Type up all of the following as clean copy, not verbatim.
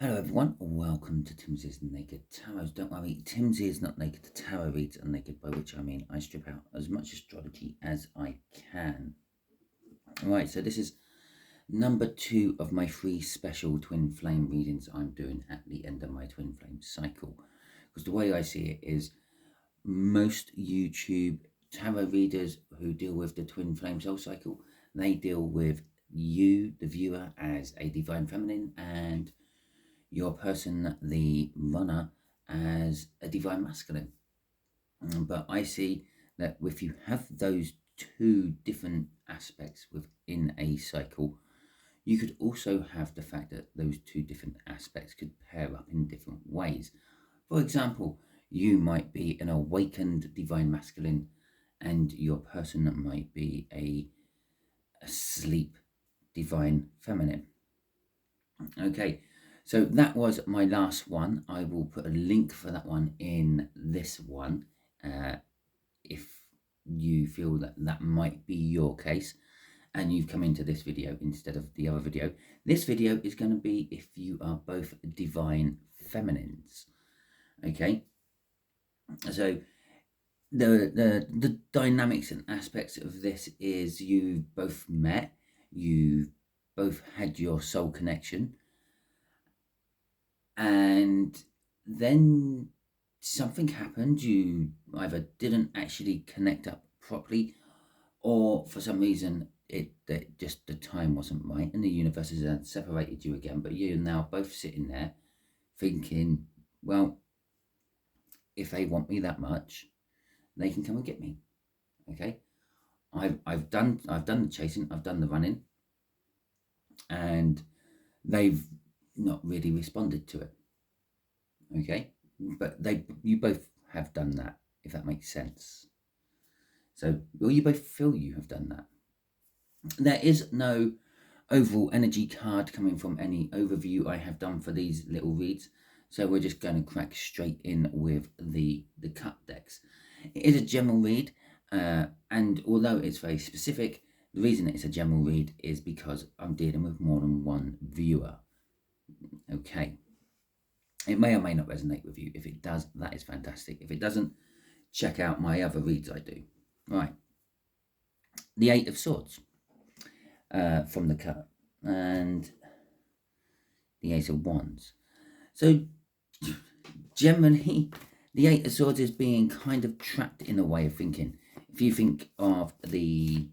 Hello everyone, welcome to Timsy's Naked Tarot. Don't worry, Timsy is not naked, the tarot reads are naked, by which I mean I strip out as much astrology as I can. Alright, so this is number 2 of my 3 special twin flame readings I'm doing at the end of my twin flame cycle. Because the way I see it is most YouTube tarot readers who deal with the twin flame soul cycle, they deal with you, the viewer, as a divine feminine, and your person, the runner, as a divine masculine. But I see that if you have those two different aspects within a cycle, you could also have the fact that those two different aspects could pair up in different ways. For example, you might be an awakened divine masculine and your person might be a asleep divine feminine. Okay, so that was my last one. I will put a link for that one in this one if you feel that that might be your case and you've come into this video instead of the other video. This video is going to be if you are both divine feminines. Okay, so the dynamics and aspects of this is you've both met, you've both had your soul connection, and then something happened. You either didn't actually connect up properly, or for some reason that just the time wasn't right and the universe has separated you again. But you're now both sitting there thinking, well, if they want me that much, they can come and get me. Okay, I've done the chasing, I've done the running, and they've not really responded to it. Okay, but you both have done that, if that makes sense. So will you both feel you have done that? There is no overall energy card coming from any overview I have done for these little reads, so we're just going to crack straight in with the cup decks. It is a general read, and although it's very specific, the reason it's a general read is because I'm dealing with more than one viewer. Okay, it may or may not resonate with you. If it does, that is fantastic. If it doesn't, check out my other reads I do. Right, the Eight of Swords from the cup, and the Ace of Wands. So generally, the Eight of Swords is being kind of trapped in a way of thinking. If you think of the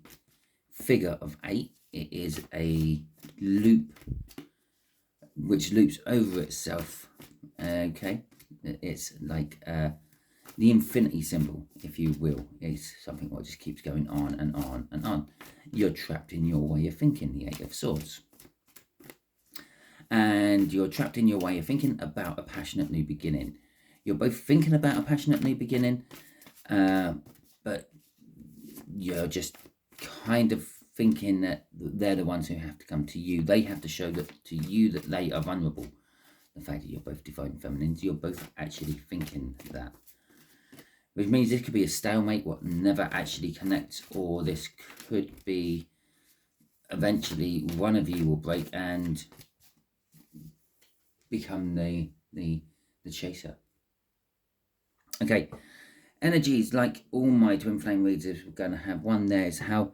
figure of 8, it is a loop which loops over itself. Okay, it's like the infinity symbol, if you will. It's something that just keeps going on and on and on. You're trapped in your way of thinking, the Eight of Swords. And you're trapped in your way of thinking about a passionate new beginning. You're both thinking about a passionate new beginning, but you're just kind of thinking that they're the ones who have to come to you. They have to show that to you that they are vulnerable. The fact that you're both divine feminines, you're both actually thinking that. Which means this could be a stalemate, what never actually connects, or this could be eventually one of you will break and become the chaser. Okay, energies, like all my twin flame reads, we're going to have one there is how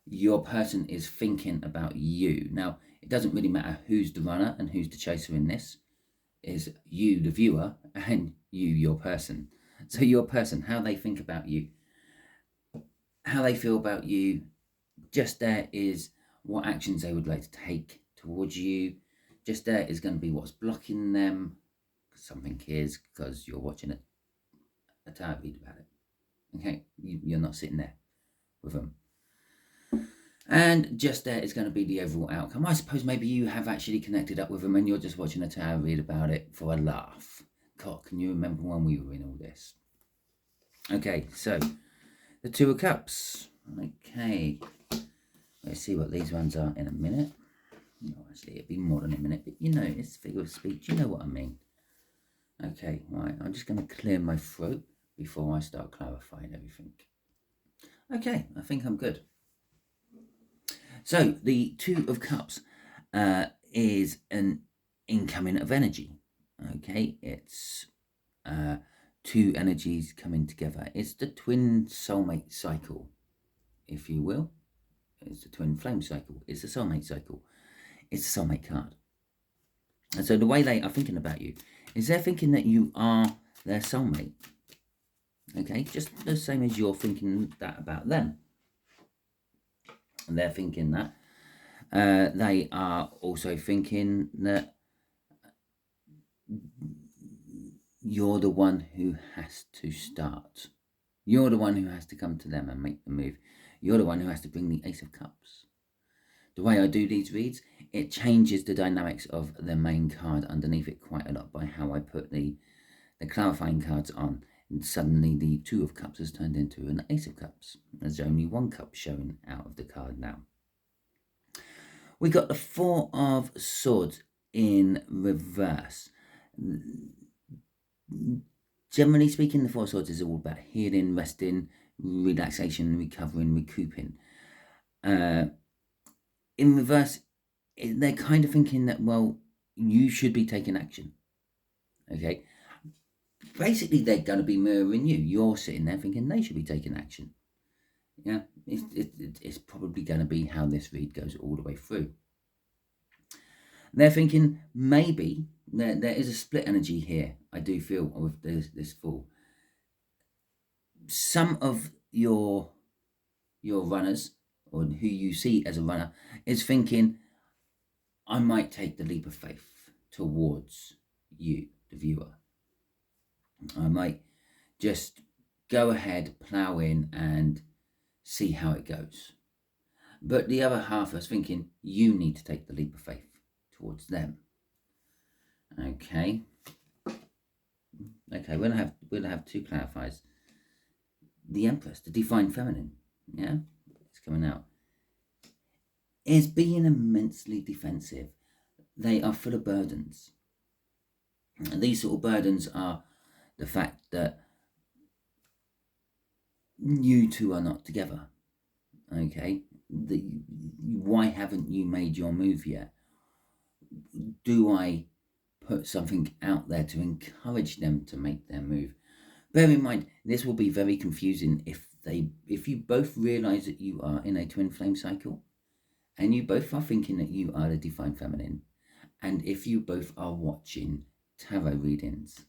your person is thinking about you. Now, it doesn't really matter who's the runner and who's the chaser in this. Is you, the viewer, and you, your person. So your person, how they think about you, how they feel about you, just there is what actions they would like to take towards you. Just there is going to be what's blocking them. Something is because you're watching a tarot read about it. Okay, you're not sitting there with them. And just there is going to be the overall outcome. I suppose maybe you have actually connected up with them and you're just watching a tarot read about it for a laugh. God, can you remember when we were in all this? Okay, so the Two of Cups. Okay, let's see what these ones are in a minute. No, actually, it'd be more than a minute, but you know, it's figure of speech. You know what I mean. Okay, right, I'm just going to clear my throat before I start clarifying everything. Okay, I think I'm good. So the Two of Cups is an incoming of energy. Okay, it's two energies coming together. It's the twin soulmate cycle, if you will. It's the twin flame cycle. It's the soulmate cycle. It's the soulmate card. And so the way they are thinking about you is they're thinking that you are their soulmate. Okay, just the same as you're thinking that about them. And they're thinking that. They are also thinking that you're the one who has to start. You're the one who has to come to them and make the move. You're the one who has to bring the Ace of Cups. The way I do these reads, it changes the dynamics of the main card underneath it quite a lot by how I put the clarifying cards on. And suddenly the Two of Cups has turned into an Ace of Cups. There's only one cup showing out of the card now. We got the Four of Swords in reverse. Generally speaking, the Four of Swords is all about healing, resting, relaxation, recovering, recouping. In reverse, they're kind of thinking that, well, you should be taking action. Okay? Basically, they're going to be mirroring you. You're sitting there thinking they should be taking action. Yeah? It's probably going to be how this read goes all the way through. They're thinking maybe there is a split energy here, I do feel, with this Fool. Some of your runners, or who you see as a runner, is thinking, I might take the leap of faith towards you, the viewer. I might just go ahead, plough in, and see how it goes. But the other half is thinking, you need to take the leap of faith towards them. Okay. Okay, we'll have two clarifiers. The Empress, the Divine Feminine, yeah, it's coming out, is being immensely defensive. They are full of burdens. And these sort of burdens are the fact that you two are not together. Okay, why haven't you made your move yet? Do I put something out there to encourage them to make their move? Bear in mind, this will be very confusing if you both realize that you are in a twin flame cycle, and you both are thinking that you are the Divine Feminine, and if you both are watching tarot readings.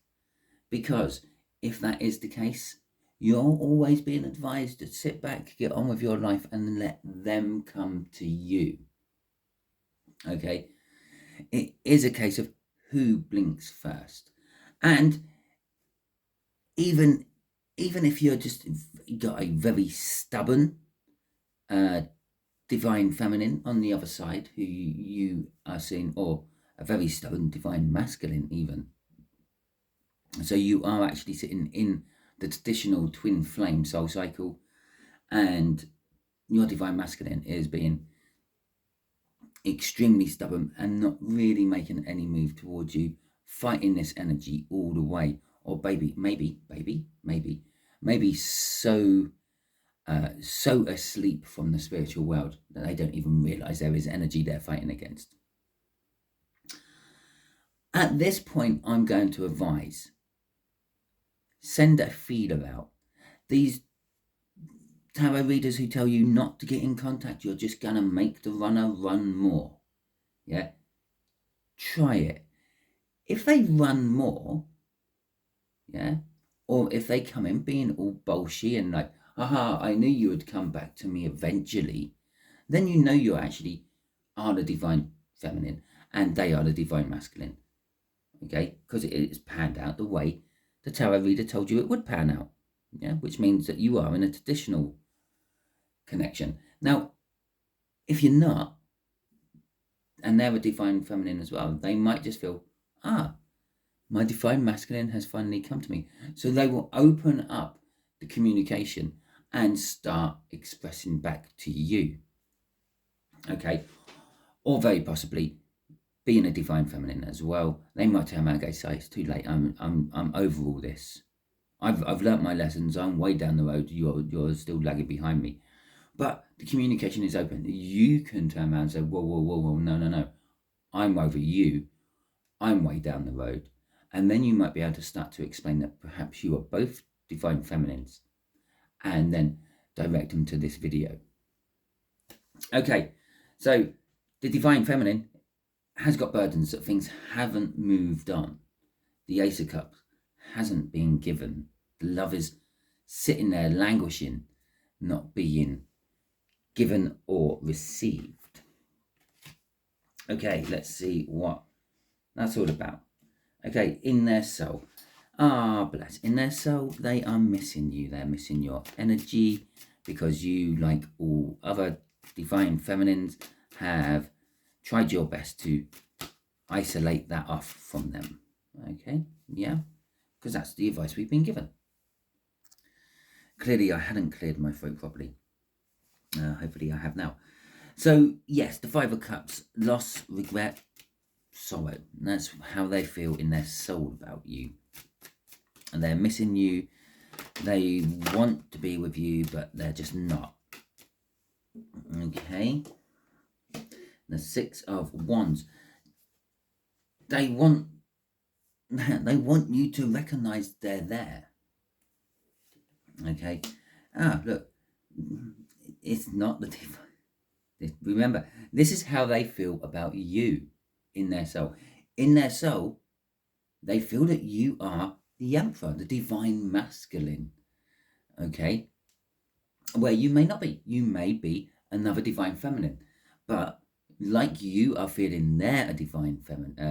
Because if that is the case, you're always being advised to sit back, get on with your life, and let them come to you. Okay? It is a case of who blinks first. And even if you're just got a very stubborn Divine Feminine on the other side, who you are seeing, or a very stubborn Divine Masculine even. So you are actually sitting in the traditional twin flame soul cycle, and your Divine Masculine is being extremely stubborn and not really making any move towards you, fighting this energy all the way, or maybe so asleep from the spiritual world that they don't even realize there is energy they're fighting against. At this point, I'm going to advise, send a feeler out. These tarot readers who tell you not to get in contact, you're just going to make the runner run more. Yeah? Try it. If they run more, yeah, or if they come in being all bolshy and like, aha, I knew you would come back to me eventually, then you know you actually are the Divine Feminine and they are the Divine Masculine. Okay? Because it is panned out the way the tarot reader told you it would pan out. Yeah? Which means that you are in a traditional connection. Now, if you're not, and they're a Divine Feminine as well, they might just feel, my Divine Masculine has finally come to me. So they will open up the communication and start expressing back to you. Okay? Or very possibly being a Divine Feminine as well. They might turn around and go, say, it's too late, I'm over all this. I've learnt my lessons, I'm way down the road, you're still lagging behind me. But the communication is open. You can turn around and say, whoa, no, I'm over you. I'm way down the road. And then you might be able to start to explain that perhaps you are both divine feminines, and then direct them to this video. Okay, so the divine feminine has got burdens that things haven't moved on. The Ace of Cups hasn't been given. The love is sitting there languishing, not being given or received. Okay, let's see what that's all about. Okay, in their soul. Ah, bless. In their soul, they are missing you. They're missing your energy because you, like all other divine feminines, have tried your best to isolate that off from them. Okay, yeah, because that's the advice we've been given. Clearly, I hadn't cleared my throat properly. Hopefully, I have now. So, yes, the Five of Cups, loss, regret, sorrow. That's how they feel in their soul about you. And they're missing you. They want to be with you, but they're just not. Okay. The Six of Wands. They want you to recognize they're there. Okay. Ah, look. It's not the divine. Remember, this is how they feel about you in their soul. In their soul, they feel that you are the Emperor, the divine masculine. Okay. Where you may not be. You may be another divine feminine. But like you are feeling they're a divine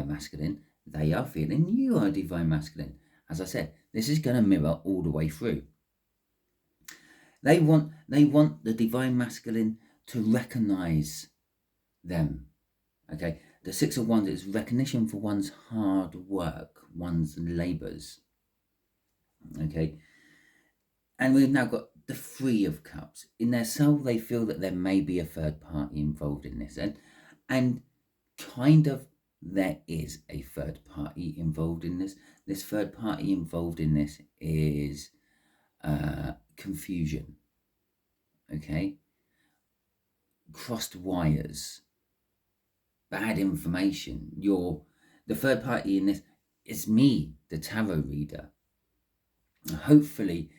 masculine, they are feeling you are a divine masculine. As I said, this is going to mirror all the way through. They want the divine masculine to recognize them. Okay, the Six of Wands is recognition for one's hard work, one's labors. Okay, and we've now got the Three of Cups. In their soul, they feel that there may be a third party involved in this, and kind of there is a third party involved in this. This third party involved in this is confusion. Okay, crossed wires, bad information. The third party in this is me, the tarot reader. Hopefully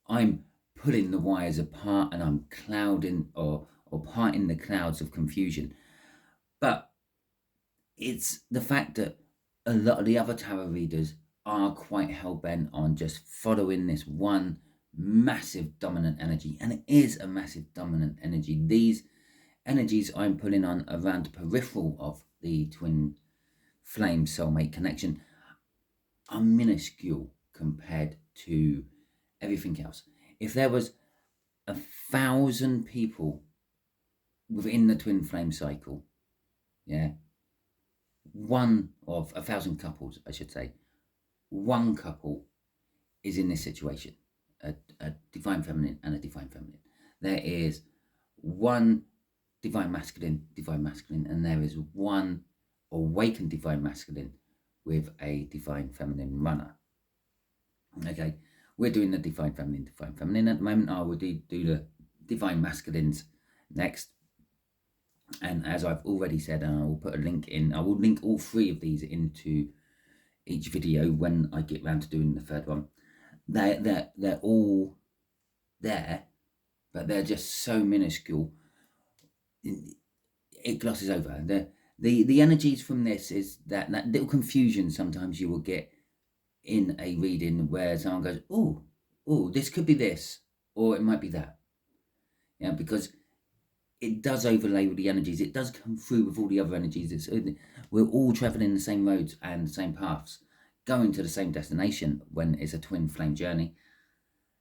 I'm pulling the wires apart and I'm clouding or parting the clouds of confusion. But it's the fact that a lot of the other tarot readers are quite hell-bent on just following this one massive dominant energy, and it is a massive dominant energy. These energies I'm pulling on around the peripheral of the twin flame soulmate connection are minuscule compared to everything else. If there was 1,000 people within the twin flame cycle, yeah, one of 1,000 couples, I should say, one couple is in this situation, a divine feminine and a divine feminine. There is one divine masculine, and there is one awakened divine masculine with a divine feminine runner. Okay, we're doing the divine feminine at the moment. I will do the divine masculines next. And as I've already said, and I will put a link in, I will link all three of these into each video when I get round to doing the third one. They're all there, but they're just so minuscule. It glosses over. The energies from this is that little confusion sometimes you will get in a reading where someone goes, oh, this could be this, or it might be that. Yeah, because it does overlay with the energies. It does come through with all the other energies. We're all traveling the same roads and the same paths, going to the same destination when it's a twin flame journey.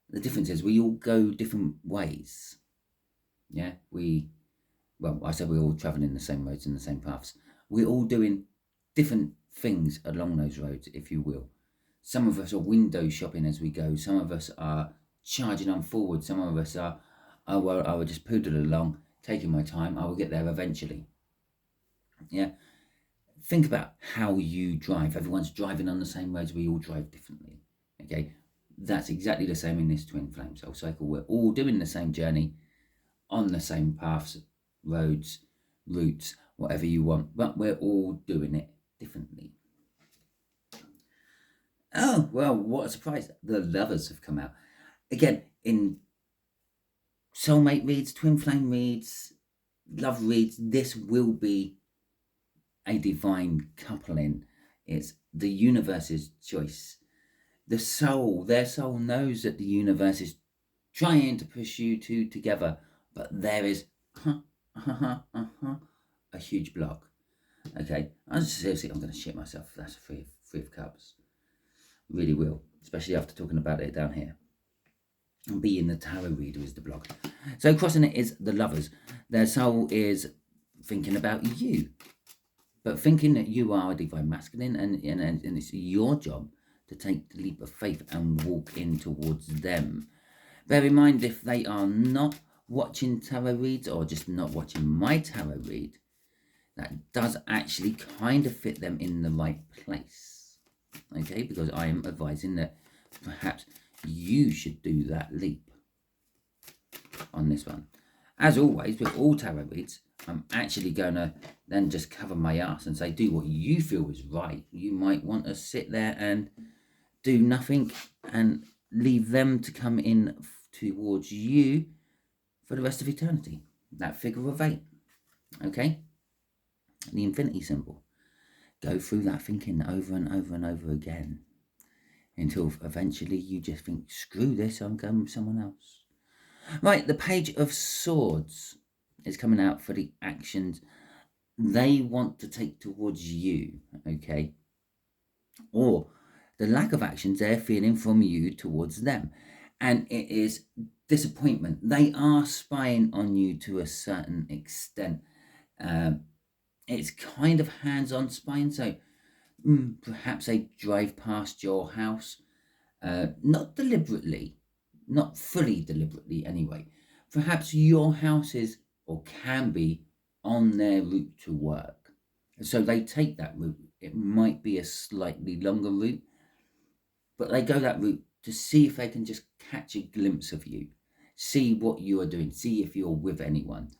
The difference is we all go different ways. Yeah, I said we're all traveling the same roads and the same paths. We're all doing different things along those roads, if you will. Some of us are window shopping as we go. Some of us are charging on forward. Some of us are, I will just poodle along, taking my time. I will get there eventually. Yeah. Think about how you drive. Everyone's driving on the same roads. We all drive differently. Okay. That's exactly the same in this twin flame soul cycle. We're all doing the same journey on the same paths, roads, routes, whatever you want, but we're all doing it differently. Oh, well, what a surprise. The Lovers have come out. Again, in soulmate reads, twin flame reads, love reads, this will be a divine coupling. It's the universe's choice. The soul, their soul knows that the universe is trying to push you two together, but there is a huge block. Okay, seriously, I'm going to shit myself. That's a three of cups. Really will, especially after talking about it down here. And being the tarot reader is the block. So crossing it is the Lovers. Their soul is thinking about you, but thinking that you are a divine masculine, and it's your job to take the leap of faith and walk in towards them. Bear in mind, if they are not watching tarot reads or just not watching my tarot read, that does actually kind of fit them in the right place. Okay, because I am advising that perhaps you should do that leap on this one. As always, with all tarot reads, I'm actually going to then just cover my ass and say, do what you feel is right. You might want to sit there and do nothing and leave them to come in towards you for the rest of eternity. That figure of 8. Okay? The infinity symbol. Go through that thinking over and over and over again until eventually you just think, screw this, I'm going with someone else. Right, the Page of Swords is coming out for the actions they want to take towards you, okay? Or the lack of actions they're feeling from you towards them. And it is disappointment. They are spying on you to a certain extent. It's kind of hands-on spying, so perhaps they drive past your house, not deliberately, not fully deliberately anyway. Perhaps your house is or can be on their route to work, so they take that route. It might be a slightly longer route, but they go that route to see if they can just catch a glimpse of you, see what you are doing, see if you're with anyone.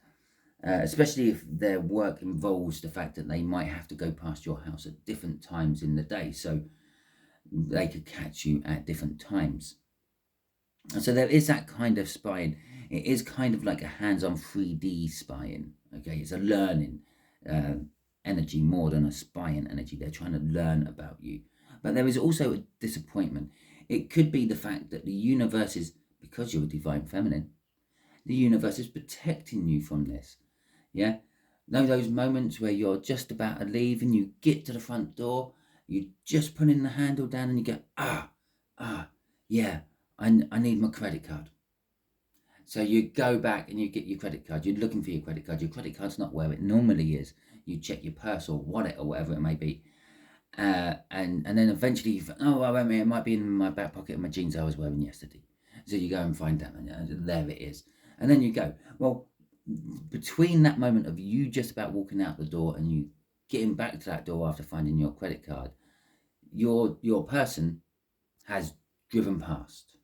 Especially if their work involves the fact that they might have to go past your house at different times in the day, so they could catch you at different times. And so there is that kind of spying. It is kind of like a hands-on 3D spying. Okay, it's a learning energy more than a spying energy. They're trying to learn about you. But there is also a disappointment. It could be the fact that the universe is, because you're a divine feminine, the universe is protecting you from this. Yeah? Know those moments where you're just about to leave and you get to the front door, you just putting the handle down and you go, yeah, I need my credit card. So you go back and you get your credit card. You're looking for your credit card. Your credit card's not where it normally is. You check your purse or wallet or whatever it may be. And then eventually you think, oh, well, it might be in my back pocket of my jeans I was wearing yesterday. So you go and find that, and there it is. And then you go, well, between that moment of you just about walking out the door and you getting back to that door after finding your credit card, your person has driven past.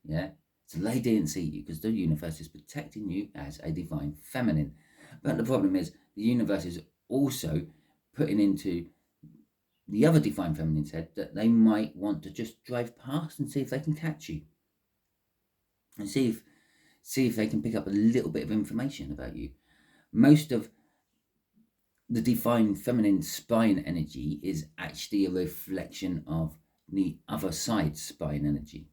Yeah? So they didn't see you because the universe is protecting you as a divine feminine. But the problem is the universe is also putting into the other divine feminine's head that they might want to just drive past and see if they can catch you. And see if they can pick up a little bit of information about you. Most of the divine feminine spine energy is actually a reflection of the other side's spine energy.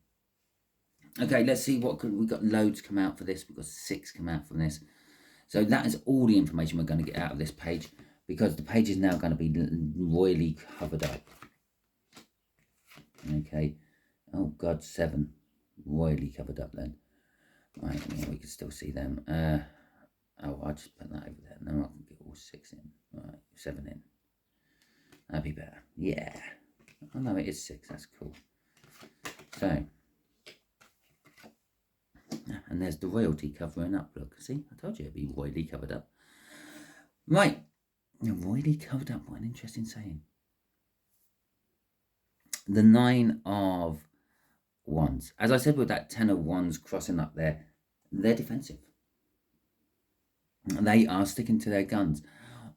Okay, let's see what we got. Loads come out for this. We've got 6 come out from this. So that is all the information we're going to get out of this page, because the page is now going to be royally covered up. Okay. Oh God, 7 royally covered up then. Right, yeah, we can still see them. I'll just put that over there, and then I can get all 6 in. Right, 7 in. That'd be better. Yeah. Oh no, it is 6. That's cool. So, and there's the royalty covering up. Look, see, I told you it'd be royally covered up. Right, royally covered up. What an interesting saying. The 9 of Wands. As I said, with that 10 of Wands crossing up there, they're defensive. They are sticking to their guns.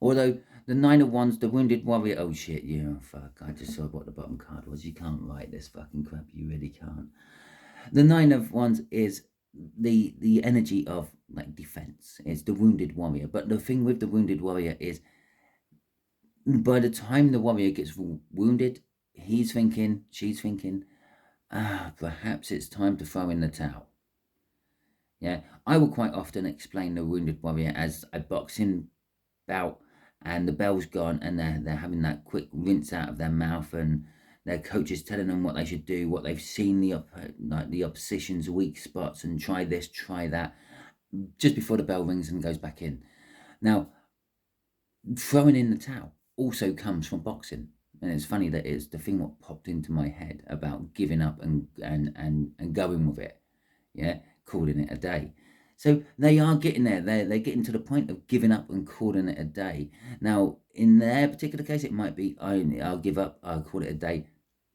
Although The Nine of Wands, the Wounded Warrior. Oh shit, yeah, fuck. I just saw what the bottom card was. You can't write this fucking crap. You really can't. The Nine of Wands is the energy of like defense. It's the Wounded Warrior. But the thing with the Wounded Warrior is by the time the warrior gets wounded, he's thinking, she's thinking, perhaps it's time to throw in the towel. Yeah, I will quite often explain the wounded warrior as a boxing bout and the bell's gone and they're having that quick rinse out of their mouth and their coach is telling them what they should do, what they've seen the opposition's weak spots and try this, try that, just before the bell rings and goes back in. Now, throwing in the towel also comes from boxing. And it's funny that it's the thing what popped into my head about giving up and going with it. Yeah, calling it a day. So they are getting there. They're getting to the point of giving up and calling it a day. Now, in their particular case, it might be I'll give up, I'll call it a day,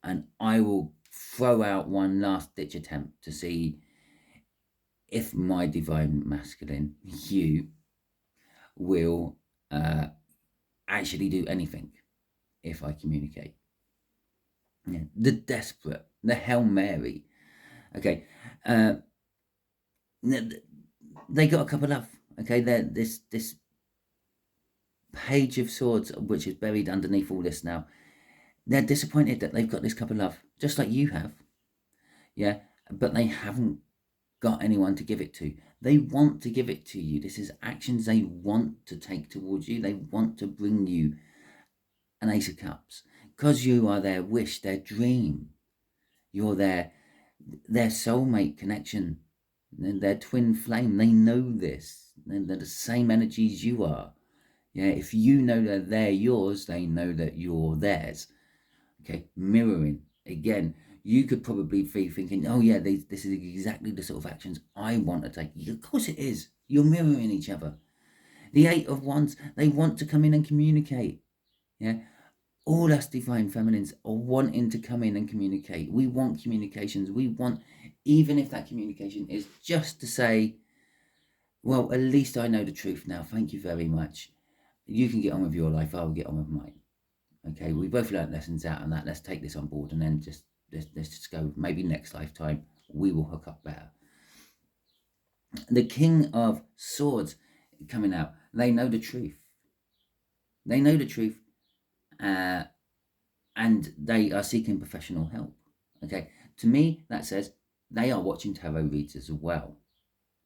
and I will throw out one last ditch attempt to see if my divine masculine, you, will actually do anything if I communicate. Yeah. The desperate, the Hail Mary. Okay. They got a cup of love. Okay, this Page of Swords, which is buried underneath all this now. They're disappointed that they've got this cup of love, just like you have. Yeah, but they haven't got anyone to give it to. They want to give it to you. This is actions they want to take towards you. They want to bring you an Ace of Cups because you are their wish, their dream. You're their soulmate connection, their twin flame. They know this. They're the same energies you are. Yeah, if you know that they're yours, they know that you're theirs. Okay, mirroring. Again, you could probably be thinking, oh yeah, this is exactly the sort of actions I want to take. Of course it is. You're mirroring each other. The Eight of Wands, they want to come in and communicate. Yeah, all us divine feminines are wanting to come in and communicate. We want communications. We want, even if that communication is just to say, well, at least I know the truth now. Thank you very much. You can get on with your life. I'll get on with mine. Okay, we both learned lessons out on that. Let's take this on board and then let's just go. Maybe next lifetime we will hook up better. The King of Swords coming out. They know the truth. They know the truth. And they are seeking professional help. Okay, to me that says they are watching tarot reads as well,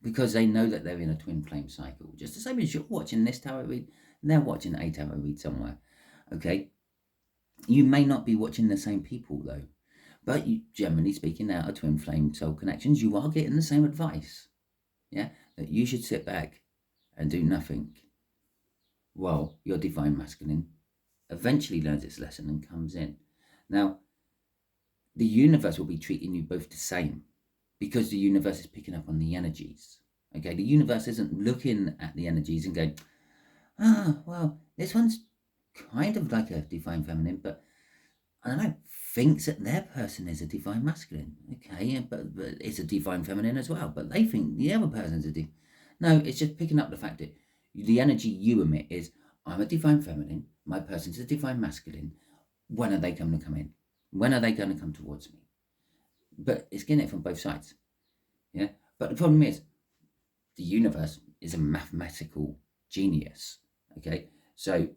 because they know that they're in a twin flame cycle. Just the same as you're watching this tarot read, they're watching a tarot read somewhere. Okay, you may not be watching the same people though, but you, generally speaking, out of twin flame soul connections, you are getting the same advice. Yeah, that you should sit back and do nothing while your divine masculine eventually learns its lesson and comes in. Now, the universe will be treating you both the same because the universe is picking up on the energies. Okay, the universe isn't looking at the energies and going, well, this one's kind of like a divine feminine, but I don't know, thinks that their person is a divine masculine. Okay, but it's a divine feminine as well, but they think the other person's a divine. No, it's just picking up the fact that the energy you emit is, I'm a divine feminine, my person's a divine masculine. When are they going to come in? When are they going to come towards me? But it's getting it from both sides. Yeah. But the problem is, the universe is a mathematical genius. Okay. So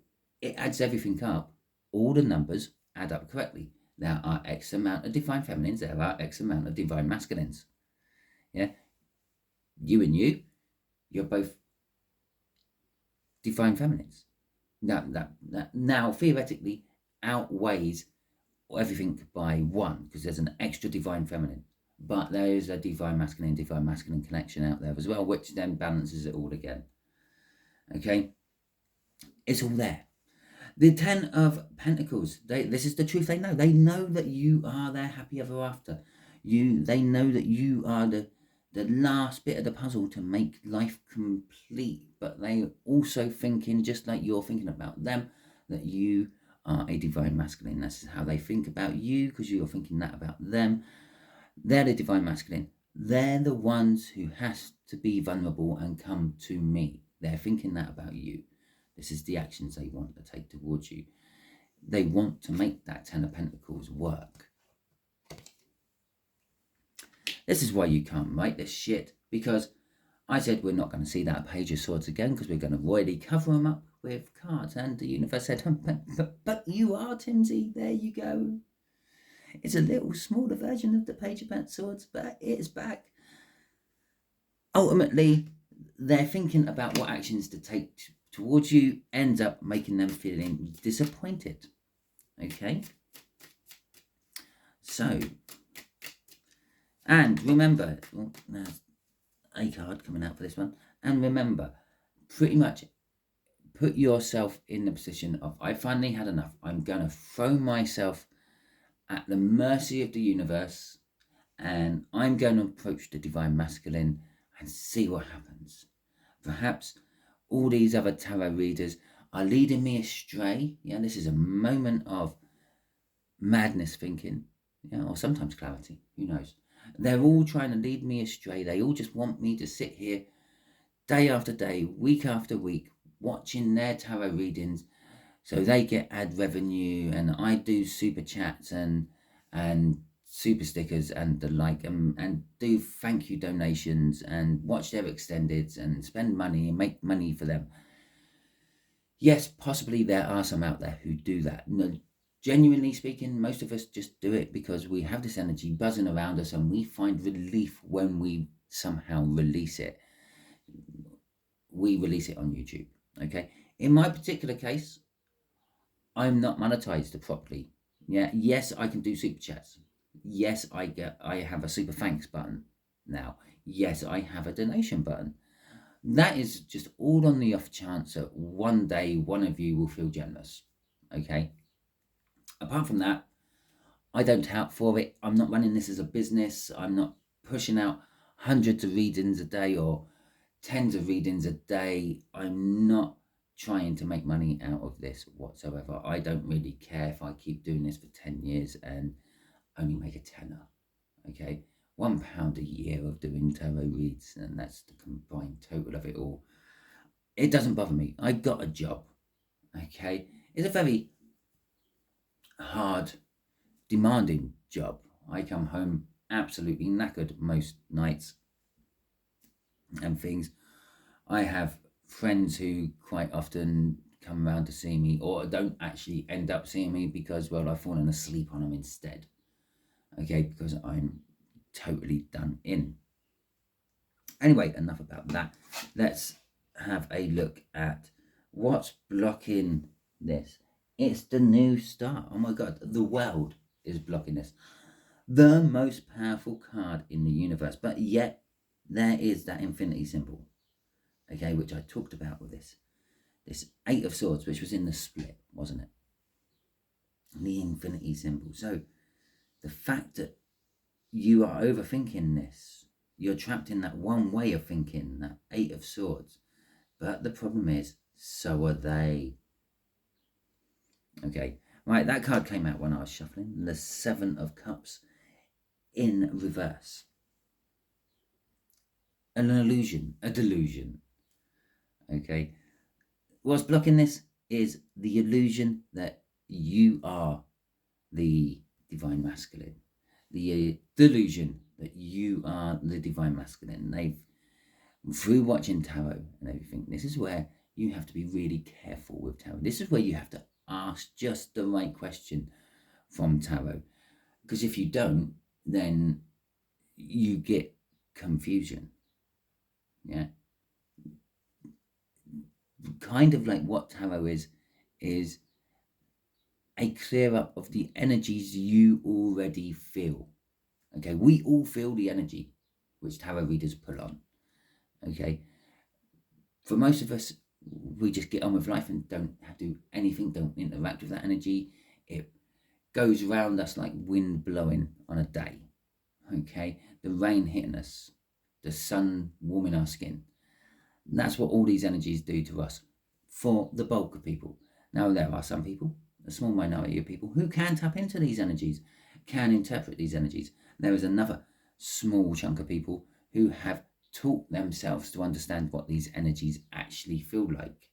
it adds everything up. All the numbers add up correctly. There are X amount of divine feminines. There are X amount of divine masculines. Yeah. You and you're both divine feminines. Now theoretically outweighs everything by one, because there's an extra divine feminine, but there is a divine masculine connection out there as well, which then balances it all again. Okay, it's all there. The Ten of Pentacles, this is the truth. They know that you are their happy ever after. They know that you are the last bit of the puzzle to make life complete, but they also thinking, just like you're thinking about them, that you are a divine masculine. That's how they think about you, because you're thinking that about them. They're the divine masculine. They're the ones who has to be vulnerable and come to me. They're thinking that about you. This is the actions they want to take towards you. They want to make that Ten of Pentacles work. This is why you can't write this shit, because I said we're not going to see that Page of Swords again because we're going to royally cover them up with cards. And the universe said, but you are, Timsy. There you go. It's a little smaller version of the Page of Swords, but it is back. Ultimately, they're thinking about what actions to take towards you, ends up making them feeling disappointed. Okay? So, and remember, well, there's a card coming out for this one. And remember, pretty much put yourself in the position of, I finally had enough. I'm going to throw myself at the mercy of the universe, and I'm going to approach the Divine Masculine and see what happens. Perhaps all these other tarot readers are leading me astray. Yeah, this is a moment of madness thinking, yeah, or sometimes clarity, who knows. They're all trying to lead me astray. They all just want me to sit here day after day, week after week, watching their tarot readings so they get ad revenue, and I do super chats and super stickers and the like, and do thank you donations and watch their extendeds and spend money and make money for them. Yes, possibly there are some out there who do that. No, genuinely speaking, most of us just do it because we have this energy buzzing around us and we find relief when we somehow release it. We release it on YouTube, okay? In my particular case, I'm not monetized properly. Yeah, yes, I can do super chats. Yes, I have a super thanks button now. Yes, I have a donation button. That is just all on the off chance that one day one of you will feel generous. Okay. Apart from that, I don't tout for it. I'm not running this as a business. I'm not pushing out hundreds of readings a day or tens of readings a day. I'm not trying to make money out of this whatsoever. I don't really care if I keep doing this for 10 years and only make a tenner. Okay, £1 a year of doing tarot reads, and that's the combined total of it all. It doesn't bother me. I got a job. Okay, it's a very hard, demanding job. I come home absolutely knackered most nights and things. I have friends who quite often come around to see me, or don't actually end up seeing me because, well, I've fallen asleep on them instead. Okay, because I'm totally done in. Anyway, enough about that. Let's have a look at what's blocking this. It's the new start. Oh my God, the world is blocking this. The most powerful card in the universe, but yet there is that infinity symbol, okay, which I talked about with this Eight of Swords, which was in the split, wasn't it? The infinity symbol. So the fact that you are overthinking this, you're trapped in that one way of thinking, that Eight of Swords. But the problem is, so are they. Okay, right, that card came out when I was shuffling. The Seven of Cups in reverse. An illusion, a delusion. Okay, what's blocking this is the illusion that you are the Divine Masculine. The delusion that you are the Divine Masculine. They've, through watching tarot and everything, this is where you have to be really careful with tarot. This is where you have to ask just the right question from tarot. Because if you don't, then you get confusion. Yeah. Kind of like what tarot is a clear up of the energies you already feel. Okay, we all feel the energy which tarot readers pull on. Okay, for most of us, we just get on with life and don't have to do anything, don't interact with that energy. It goes around us like wind blowing on a day. Okay, the rain hitting us, the sun warming our skin. That's what all these energies do to us for the bulk of people. Now, there are some people, a small minority of people, who can tap into these energies, can interpret these energies. There is another small chunk of people who have taught themselves to understand what these energies actually feel like.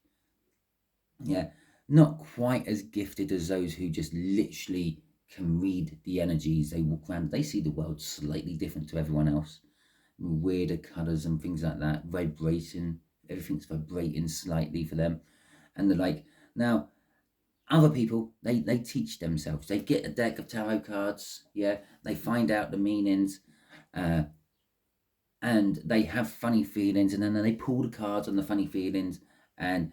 Yeah, not quite as gifted as those who just literally can read the energies. They walk around, they see the world slightly different to everyone else. Weirder colours and things like that, vibrating, everything's vibrating slightly for them. And they're like, now, other people, they teach themselves. They get a deck of tarot cards, yeah, they find out the meanings, and they have funny feelings, and then they pull the cards on the funny feelings, and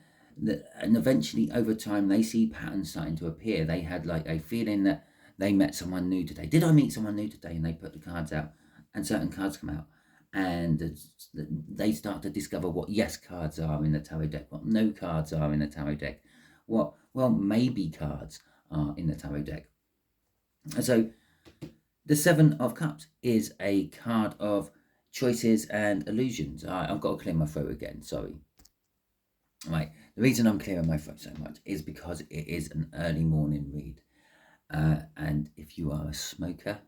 eventually over time they see patterns starting to appear. They had like a feeling that they met someone new today. Did I meet someone new today? And they put the cards out, and certain cards come out, and they start to discover what yes cards are in the tarot deck, what no cards are in the tarot deck, what well maybe cards are in the tarot deck. And so the Seven of Cups is a card of choices and illusions. I've got to clear my throat again, sorry. Right, the reason I'm clearing my throat so much is because it is an early morning read. And if you are a smoker,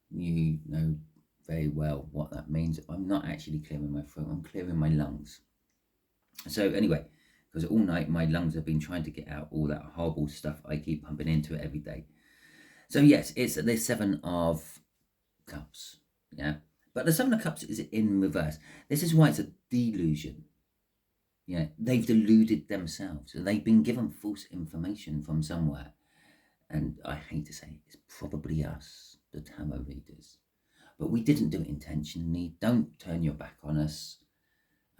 you know very well what that means. I'm not actually clearing my throat, I'm clearing my lungs. So anyway, because all night my lungs have been trying to get out all that horrible stuff I keep pumping into it every day. So yes, it's the Seven of Cups, yeah. But the Seven of Cups is in reverse. This is why it's a delusion. Yeah, they've deluded themselves. They've been given false information from somewhere. And I hate to say it, it's probably us, the tarot readers. But we didn't do it intentionally. Don't turn your back on us,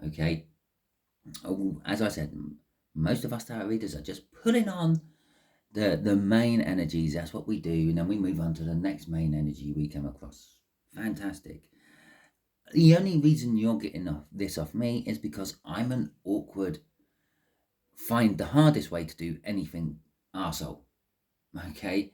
okay? As I said, most of us tarot readers are just putting on the main energies. That's what we do. And then we move on to the next main energy we come across. Fantastic. The only reason you're getting this off me is because I'm an awkward, find the hardest way to do anything arsehole. Okay,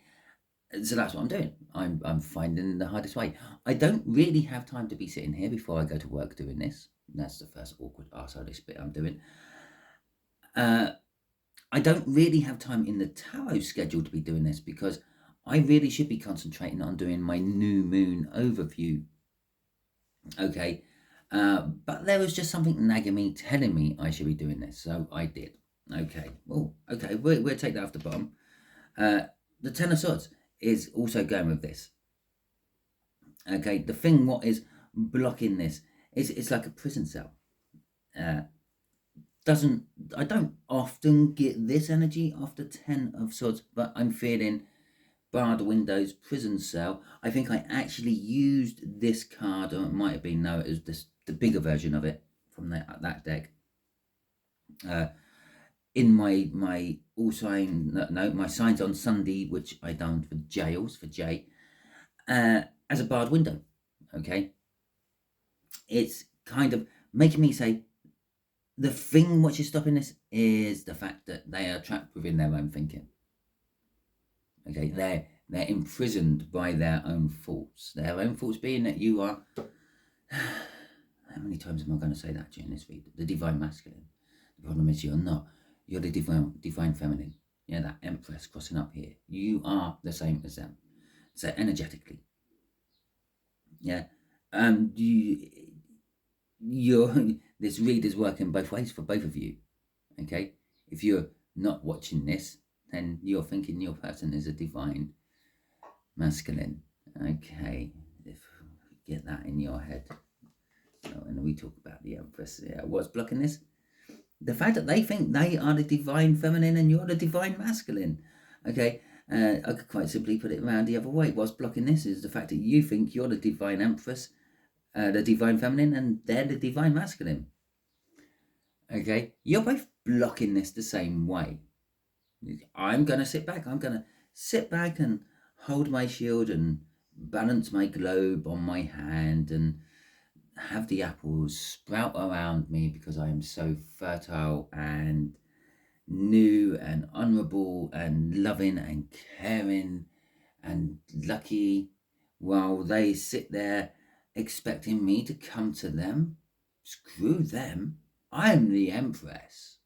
so that's what I'm doing. I'm finding the hardest way. I don't really have time to be sitting here before I go to work doing this. That's the first awkward arsehole bit I'm doing. I don't really have time in the tarot schedule to be doing this because I really should be concentrating on doing my new moon overview. Okay, but there was just something nagging me, telling me I should be doing this, so I did. Okay, well, okay, we'll take that off the bottom. The Ten of Swords is also going with this. Okay, the thing what is blocking this is it's like a prison cell. I don't often get this energy off the Ten of Swords, but I'm feeling barred windows, prison cell. I think I actually used this card, or it might have been, no, it was the bigger version of it from that deck. In my all sign, no, my signs on Sunday, which I done for jails, for J, as a barred window, okay? It's kind of making me say, the thing which is stopping this is the fact that they are trapped within their own thinking. Okay, they're imprisoned by their own thoughts. Their own thoughts being that you are, how many times am I going to say that during this read? The divine masculine. The problem is you're not. You're the divine feminine. Yeah, that empress crossing up here. You are the same as them. So energetically. Yeah. This read is working both ways for both of you. Okay? If you're not watching this, then you're thinking your person is a divine masculine. Okay, get that in your head. So, and we talk about the Empress. Yeah, what's blocking this? The fact that they think they are the divine feminine and you're the divine masculine. Okay, I could quite simply put it around the other way. What's blocking this is the fact that you think you're the divine Empress, the divine feminine, and they're the divine masculine. Okay, you're both blocking this the same way. I'm going to sit back. I'm going to sit back and hold my shield and balance my globe on my hand and have the apples sprout around me because I am so fertile and new and honourable and loving and caring and lucky, while they sit there expecting me to come to them. Screw them. I'm the Empress.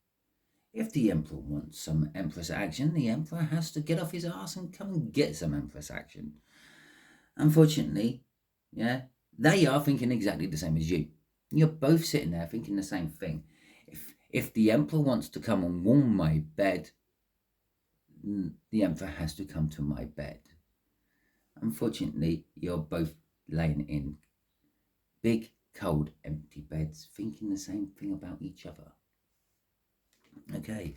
If the Emperor wants some Empress action, the Emperor has to get off his ass and come and get some Empress action. Unfortunately, yeah, they are thinking exactly the same as you. You're both sitting there thinking the same thing. If the Emperor wants to come and warm my bed, the Emperor has to come to my bed. Unfortunately, you're both laying in big, cold, empty beds, thinking the same thing about each other. Okay.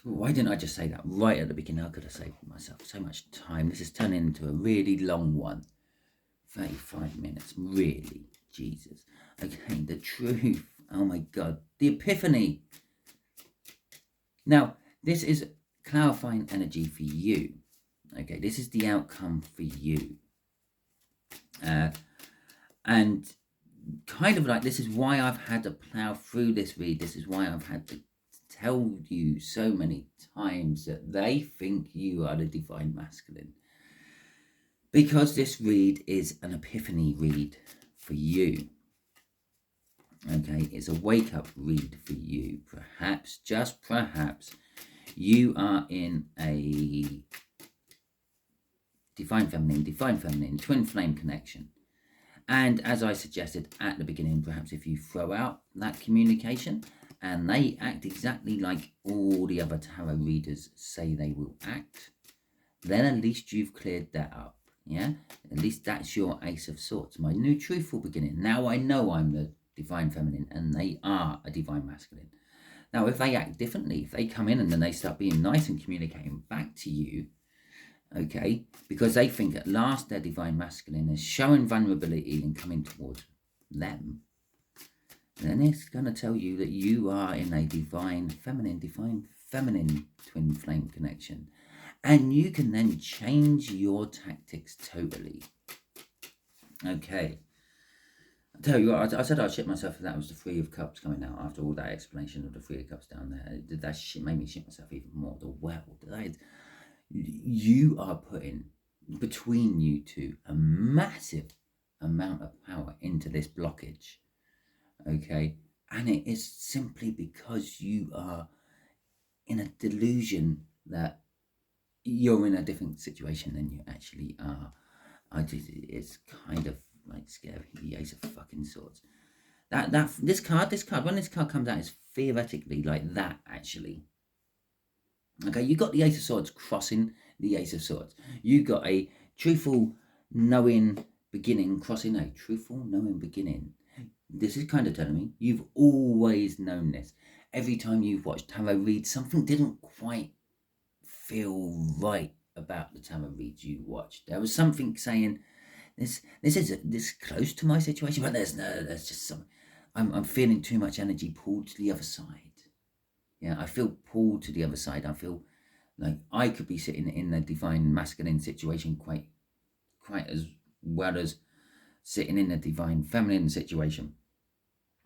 Why didn't I just say that right at the beginning? I could have saved myself so much time. This is turning into a really long one. 35 minutes, really. Jesus. Okay, the truth. Oh my God. The epiphany. Now, this is clarifying energy for you. Okay, this is the outcome for you. And kind of like, this is why I've had to plow through this read. This is why I've had to tell you so many times that they think you are the divine masculine. Because this read is an epiphany read for you. Okay, it's a wake-up read for you. Perhaps, just perhaps, you are in a divine feminine, twin flame connection. And as I suggested at the beginning, perhaps if you throw out that communication and they act exactly like all the other tarot readers say they will act, then at least you've cleared that up. Yeah, at least that's your Ace of Swords, my new truthful beginning. Now I know I'm the divine feminine and they are a divine masculine. Now, if they act differently, if they come in and then they start being nice and communicating back to you, okay, because they think at last their divine masculine is showing vulnerability and coming towards them, then it's going to tell you that you are in a divine feminine twin flame connection. And you can then change your tactics totally. Okay. I'll tell you what, I said I'd shit myself if that was the Three of Cups coming out after all that explanation of the Three of Cups down there. That shit made me shit myself even more. The world. You are putting between you two a massive amount of power into this blockage. Okay. And it is simply because you are in a delusion that you're in a different situation than you actually are. It's kind of like scary. The Ace of fucking Swords. This card, when this card comes out, is theoretically like that, actually. Okay, you got the Ace of Swords crossing the Ace of Swords. You got a truthful, knowing beginning crossing a truthful, knowing beginning. This is kind of telling me you've always known this. Every time you've watched tarot read, something didn't quite feel right about the tarot reads you watched. There was something saying this is close to my situation, but there's just some. I'm feeling too much energy pulled to the other side. Yeah, I feel pulled to the other side. I feel like I could be sitting in a divine masculine situation quite as well as sitting in a divine feminine situation.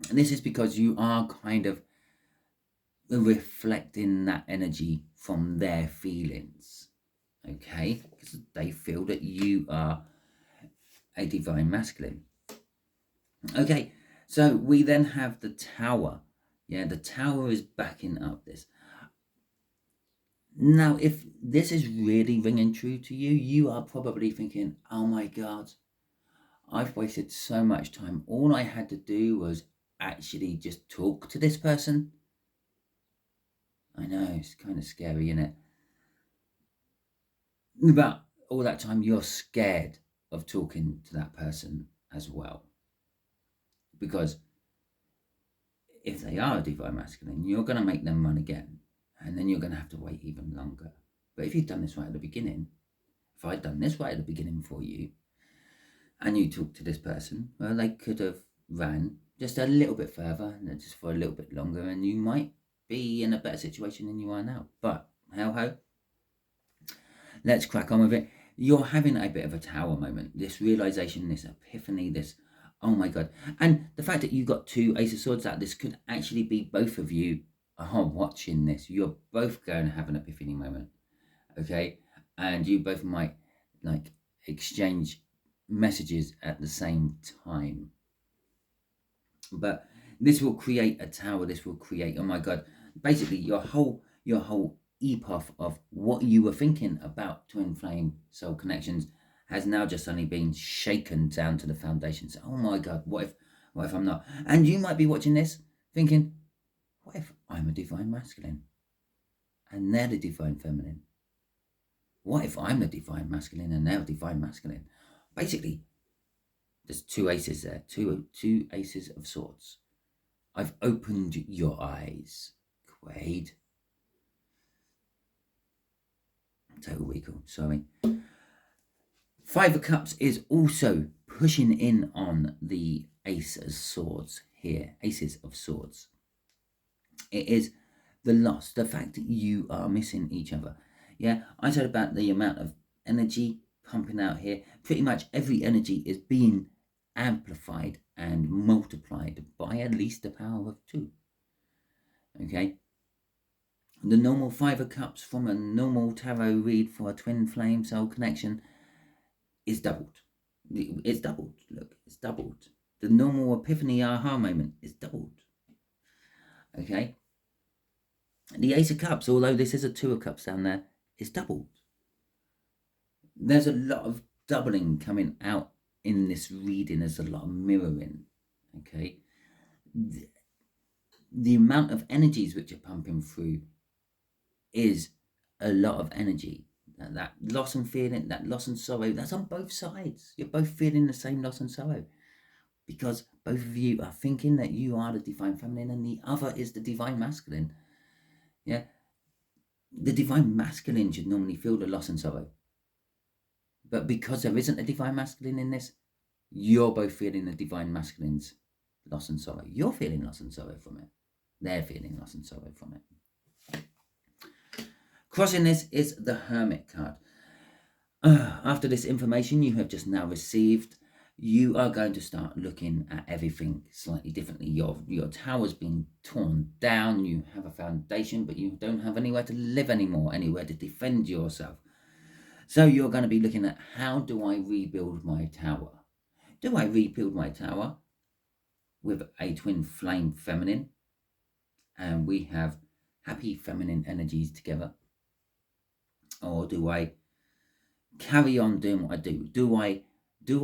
And this is because you are kind of reflecting that energy from their feelings. Okay, because they feel that you are a divine masculine. Okay, so we then have the Tower. Yeah, the Tower is backing up this. Now, if this is really ringing true to you, you are probably thinking, oh my God, I've wasted so much time. All I had to do was actually just talk to this person. I know, it's kind of scary, isn't it? But all that time, you're scared of talking to that person as well. Because if they are a divine masculine, you're going to make them run again. And then you're going to have to wait even longer. But if you've done this right at the beginning, if I'd done this right at the beginning for you, and you talked to this person, well, they could have ran just a little bit further, and just for a little bit longer, and you might be in a better situation than you are now. But, hell-ho, let's crack on with it. You're having a bit of a Tower moment. This realization, this epiphany, this, oh my God. And the fact that you got two Ace of Swords out, this could actually be both of you watching this. You're both going to have an epiphany moment. Okay? And you both might, like, exchange messages at the same time. But this will create a Tower. This will create, oh my God, basically your whole epoch of what you were thinking about twin flame soul connections has now just suddenly been shaken down to the foundations. Oh my God, what if I'm not? And you might be watching this thinking, What if I'm a divine masculine and they're the divine feminine? What if I'm the divine masculine and they're a divine masculine? Basically, there's two aces there, two aces of swords. I've opened your eyes, Quaid. Total recall, sorry. Five of Cups is also pushing in on the Ace of Swords here, Aces of Swords. It is the loss, the fact that you are missing each other. Yeah, I said about the amount of energy pumping out here. Pretty much every energy is being amplified and multiplied by at least the power of 2. Okay? The normal Five of Cups from a normal tarot read for a twin flame soul connection is doubled. It's doubled. Look, it's doubled. The normal epiphany aha moment is doubled. Okay? The Ace of Cups, although this is a Two of Cups down there, is doubled. There's a lot of doubling coming out in this reading. There's a lot of mirroring. Okay? The amount of energies which are pumping through is a lot of energy. That loss and feeling, that loss and sorrow, that's on both sides. You're both feeling the same loss and sorrow because both of you are thinking that you are the divine feminine and the other is the divine masculine. Yeah, the divine masculine should normally feel the loss and sorrow, but because there isn't a divine masculine in this, you're both feeling the divine masculine's loss and sorrow. You're feeling loss and sorrow from it. They're feeling loss and sorrow from it. Crossing this is the Hermit card. After this information you have just now received, you are going to start looking at everything slightly differently. Your tower's been torn down. You have a foundation, but you don't have anywhere to live anymore, anywhere to defend yourself. So you're going to be looking at, how do I rebuild my tower? Do I rebuild my tower with a twin flame feminine, and we have happy feminine energies together? Or do I carry on doing what I do? Do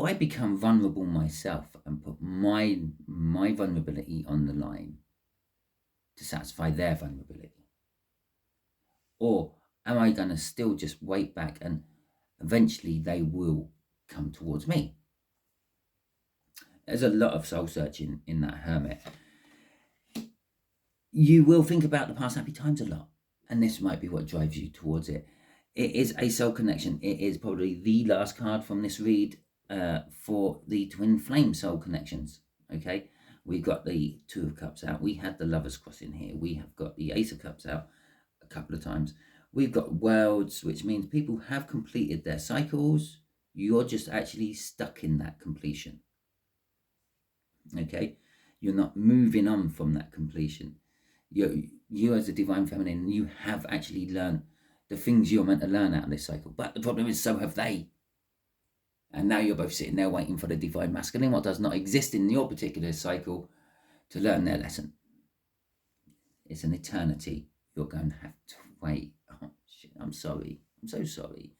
I become vulnerable myself and put my vulnerability on the line to satisfy their vulnerability? Or am I going to still just wait back and eventually they will come towards me? There's a lot of soul searching in that Hermit. You will think about the past happy times a lot, and this might be what drives you towards it. It is a soul connection. It is probably the last card from this read for the twin flame soul connections. Okay, we've got the Two of Cups out. We had the Lovers cross in here. We have got the Ace of Cups out a couple of times. We've got worlds, which means people have completed their cycles. You're just actually stuck in that completion. Okay, you're not moving on from that completion. You as a divine feminine, you have actually learned the things you're meant to learn out of this cycle. But the problem is, so have they. And now you're both sitting there waiting for the divine masculine, what does not exist in your particular cycle, to learn their lesson. It's an eternity. You're going to have to wait. Oh, shit, I'm sorry. I'm so sorry.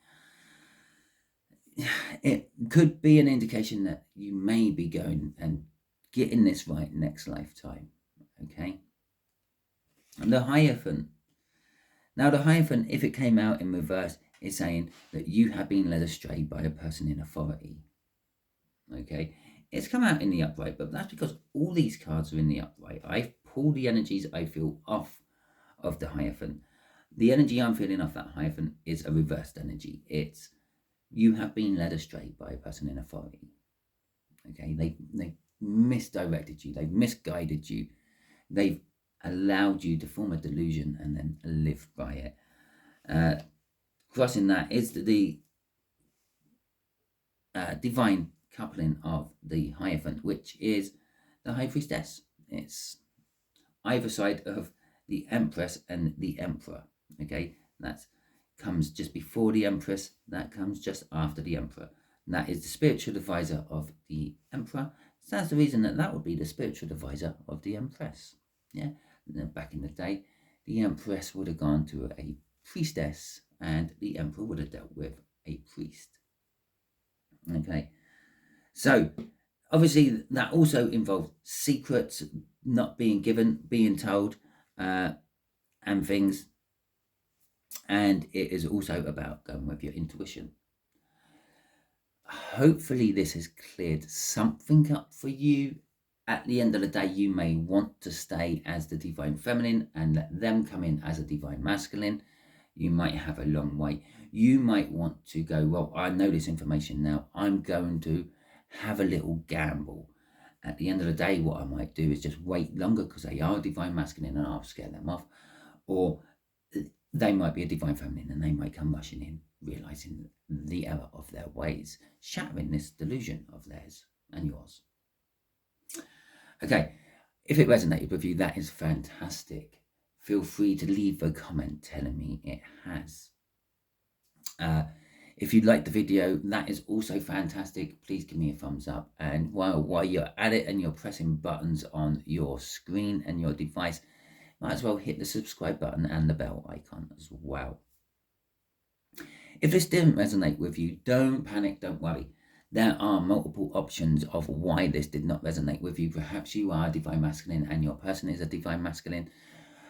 It could be an indication that you may be going and getting this right next lifetime. Okay? And the Hierophant. Now, the Hierophant, if it came out in reverse, is saying that you have been led astray by a person in authority. Okay? It's come out in the upright, but that's because all these cards are in the upright. I've pulled the energies I feel off of the Hierophant. The energy I'm feeling off that Hierophant is a reversed energy. It's, you have been led astray by a person in authority. Okay? They misdirected you. They've misguided you. They've allowed you to form a delusion and then live by it. Crossing that is the divine coupling of the Hierophant, which is the High Priestess. It's either side of the Empress and the Emperor. Okay, that comes just before the Empress, that comes just after the Emperor. And that is the spiritual advisor of the Emperor. So that's the reason that would be the spiritual advisor of the Empress. Yeah. Back in the day, the Empress would have gone to a priestess and the Emperor would have dealt with a priest. Okay, so obviously that also involved secrets not being given, being told. and things. And it is also about going with your intuition. Hopefully this has cleared something up for you. At the end of the day, you may want to stay as the divine feminine and let them come in as a divine masculine. You might have a long wait. You might want to go, well, I know this information now. I'm going to have a little gamble. At the end of the day, what I might do is just wait longer because they are a divine masculine and I'll scare them off. Or they might be a divine feminine and they might come rushing in, realizing the error of their ways, shattering this delusion of theirs and yours. Okay, if it resonated with you, that is fantastic. Feel free to leave a comment telling me it has. If you liked the video, that is also fantastic. Please give me a thumbs up. And while you're at it and you're pressing buttons on your screen and your device, might as well hit the subscribe button and the bell icon as well. If this didn't resonate with you, don't panic, don't worry. There are multiple options of why this did not resonate with you. Perhaps you are divine masculine and your person is a divine masculine.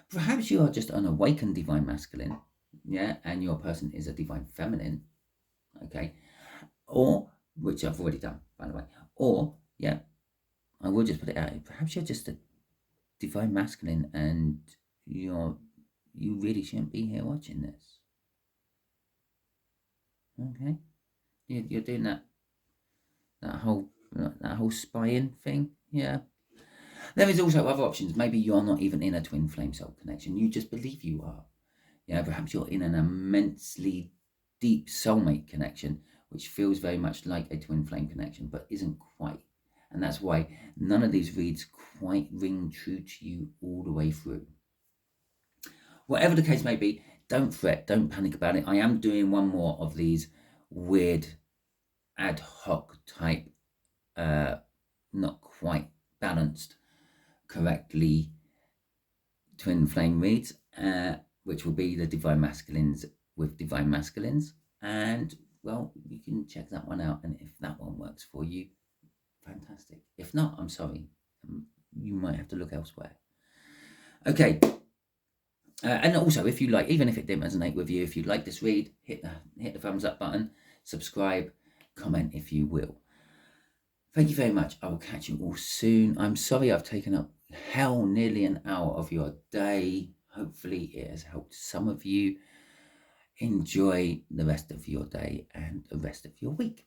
Perhaps you are just an awakened divine masculine, yeah, and your person is a divine feminine, okay? Or, which I've already done, by the way. Or, yeah, I will just put it out. Perhaps you're just a divine masculine and you really shouldn't be here watching this. Okay? You're doing that whole spying thing, yeah. There is also other options. Maybe you're not even in a twin flame soul connection. You just believe you are. Yeah, perhaps you're in an immensely deep soulmate connection, which feels very much like a twin flame connection, but isn't quite. And that's why none of these reads quite ring true to you all the way through. Whatever the case may be, don't fret, don't panic about it. I am doing one more of these weird ad hoc type, not quite balanced correctly twin flame reads, which will be the divine masculines with divine masculines. And well, you can check that one out, and if that one works for you, fantastic. If not, I'm sorry, you might have to look elsewhere. Okay. And also, if you like, even if it didn't resonate with you, if you like this read, hit the thumbs up button, subscribe, comment if you will. Thank you very much. I will catch you all soon. I'm sorry I've taken up nearly an hour of your day. Hopefully it has helped some of you. Enjoy the rest of your day and the rest of your week.